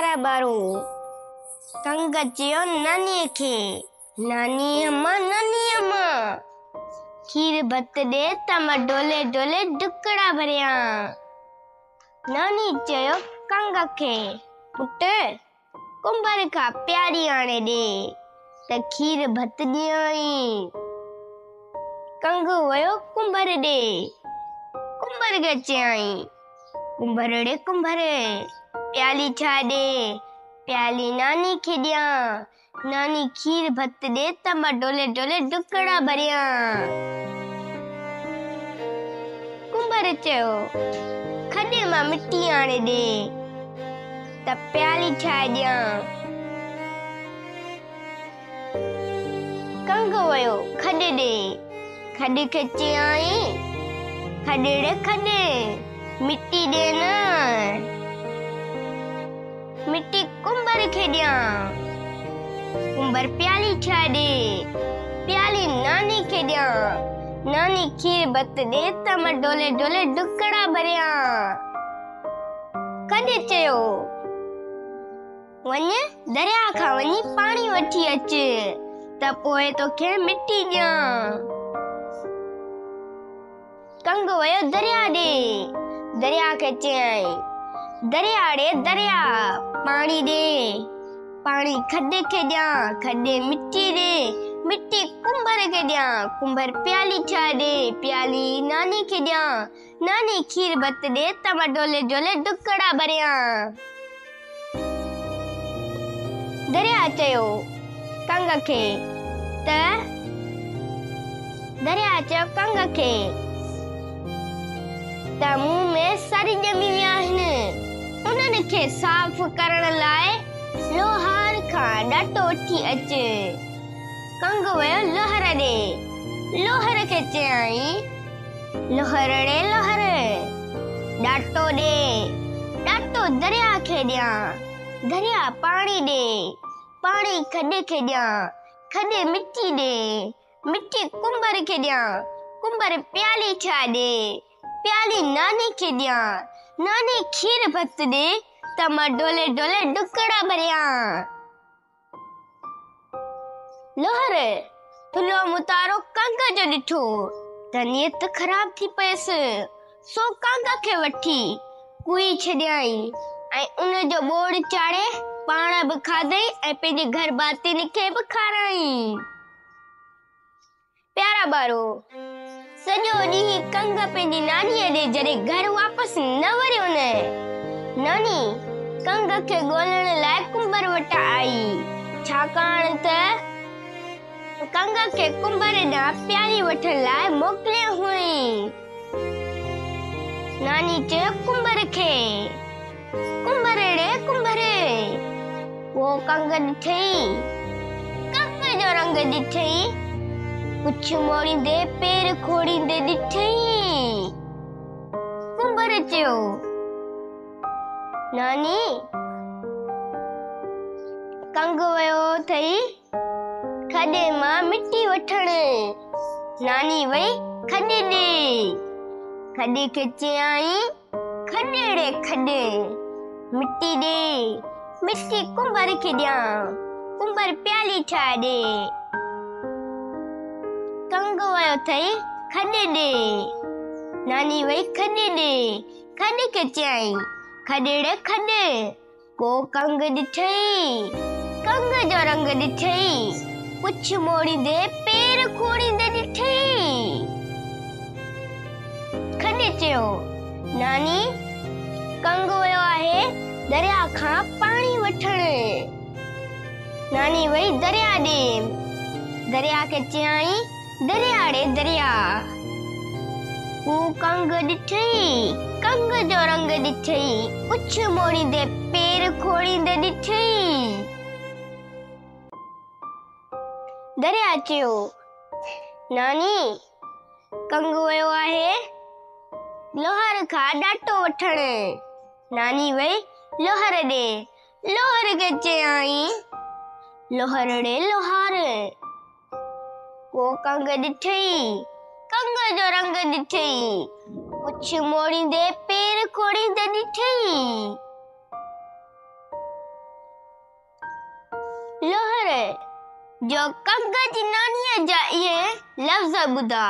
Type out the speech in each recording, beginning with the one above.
प्यारा बारो कंग चयो नानीअ खे, नानी अम्मा खीर भत दे त मां डोले डोले ढुकड़ा भरिया। नानी चयो कंग खे, पुट कुंभर खां प्यारी आणे दे त खीर भत ॾियई। कंग वयो कुंभर ॾे, कुंभर खे चयई, कुंभर ॾे कुंभर प्याली छा ॾे, प्याली नानी खे ॾियां, नानी खीर भत ॾे त मां डोले डोले ढुकड़ा भरिया। कुंभर चयो खॾे मां मिटी आणे ॾे त प्याली ठाहे ॾियां। कंग वयो खॾ ॾे, खॾ खे चयई, खॾ ॾे खॾ मिटी ॾे न, मिटी कुंभर खे ॾियां। कुंभर प्याली ठाहे ॾे, प्याली नानी खे ॾियां, नानी खीर भत ॾे त मां डोले डोले ढुकड़ा भरिया। खॾ चयो वञ दरिया खां वञी पाणी वठी अच त पोइ तोखे मिटी ॾियां। कंग वयो दरिया ॾे, दरिया खे चयई, दरिया ॾे दरिया पाणी ॾे, पाणी खॾ खे ॾियां, खॾ मिटी ॾे, मिटी कुंभर खे ॾियां, कुंभर प्याली ठाहे ॾे, प्याली नानी खे ॾियां, नानी खीर भत ॾे त मां डोले डोले ढुकड़ा भरिया। दरिया चयो कंग खे त मुंह में सरी ॼमी विया आहिनि, उन्हनि खे साफ़ करण लाइ लोहार खां ॾाटो वठी अच। कंग वयो लोहर ॾे, लोहर खे चयई, लोहर ॾे लोहर ॾाटो ॾे, ॾाटो दरिया खे ॾियां, दरिया पाणी ॾे, पाणी खॾ खे ॾियां, खॾ मिटी ॾे, मिटी कुंभर खे ॾियां, कुंभर प्याली ठाहे ॾे, प्याली नानी खे ॾियां, नानी खीर भत ॾे त मां डोले डोले ढुकड़ा भरिया। लोहर थुल्हो मुतारो कंग जो ॾिठो त नियत ख़राब थी पयसि, सो कंग खे वठी कुई छॾियई ऐं उन जो बोड़ चाढ़े पाण बि खाधई ऐं पंहिंजे घर भातियुनि खे बि खाराई। प्यारा बारो सॼो ॾींहुं कंग पंहिंजी नानीअ ॾे जॾहिं घर वापसि न वरियो न, नानी कंग खे ॻोल्हण लाइ कुंभर वटां आई, छाकाणि त कंग खे कुंभर ॾांहुं प्याली वठण लाइ मोकिलियो हुई। नानी चयो कुंभर खे, कुंभर ॾे कुंभर, वो कंग ॾिठई, कंग जो रंग ॾिठई, पुछ मोड़ींदे पेर खोड़ींदे ॾिठई। कुंभर चयो नानी कंग वियो अथई खॾे मां मिटी वठण, नानी वई खॾ ॾे, खॾ खे चयई, खॾ ॾे खॾ मिटी ॾे, मिटी कुंभर खे ॾियां, कुंभर प्याली ठाहे ॾे। कंग वयो अथई खॾ ॾे, नानी वई खॾ ॾे, खॾ खे चयई, खॾ ॾे खॾ, पोइ कंग ॾिठई, कंग जो रंग ॾिठई, पुछ मोड़ींदे पेर खोड़ींदे ॾिठई। खॾ चयो नानी कंग वियो आहे दरिया खां पाणी वठण, नानी वई दरिया ॾे, दरिया खे चयई, दरिया ॾे दरिया, हू कंग ॾिठई, कंग जो रंग ॾिठई, पुछ मोड़ींदे पेर खोड़ींदे ॾिठई। दरिया चयो नानी कंग वियो आहे लोहर खां ॾाटो वठण, नानी वई लोहर ॾे, लोहर खे चयई, लोहर ॾे लोहार, वो कंग ॾिठई, कंग जो रंग ॾिठई, पुछ मोड़ींदे पेर खोड़ींदे ॾिठई। जो कंगा जी नानीअ जा इहे लफ़्ज़ ॿुधा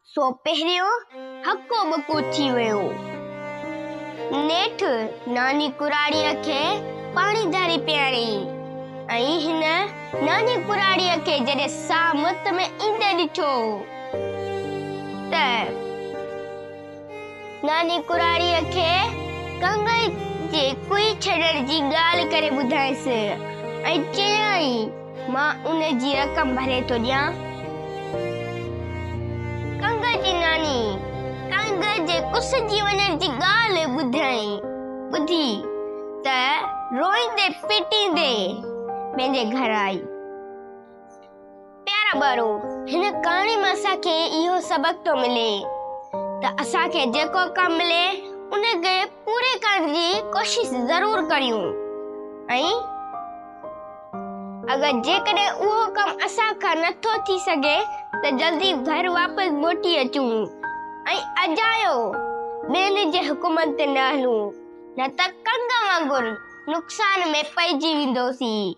सो पहिरियों हको बको थी वियो। नेठ नानी कुराड़ीअ खे पाणी धारी पियारी ऐं हिन नानी कुराड़ीअ खे जॾहिं साह मुत में ईंदे ॾिठो त नानी कुराड़ीअ खे कंगा जे कुई छॾण जी ॻाल्हि करे ॿुधायसि ऐं चयाईं मां उन जी रक़म भरे थो ॾियां। कंगा जी नानी कंगा जे कुसिजी वञण जी ॻाल्हि ॿुधी त रोईंदे पिटींदे पंहिंजे घर आई। प्यारा ॿारो, हिन कहाणी मां असांखे इहो सबक थो मिले त असांखे जेको कमु मिले उनखे पूरे करण जी कोशिश ज़रूर करियूं ऐं अगरि जेकॾहिं उहो कमु असां खां नथो थी सघे त जल्दी घर वापसि मोटी अचूं ऐं अजायो ॿियनि जे हुकुमनि ते न हलूं, न त कंगा वांगुरु नुक़सान में पइजी वेंदोसीं।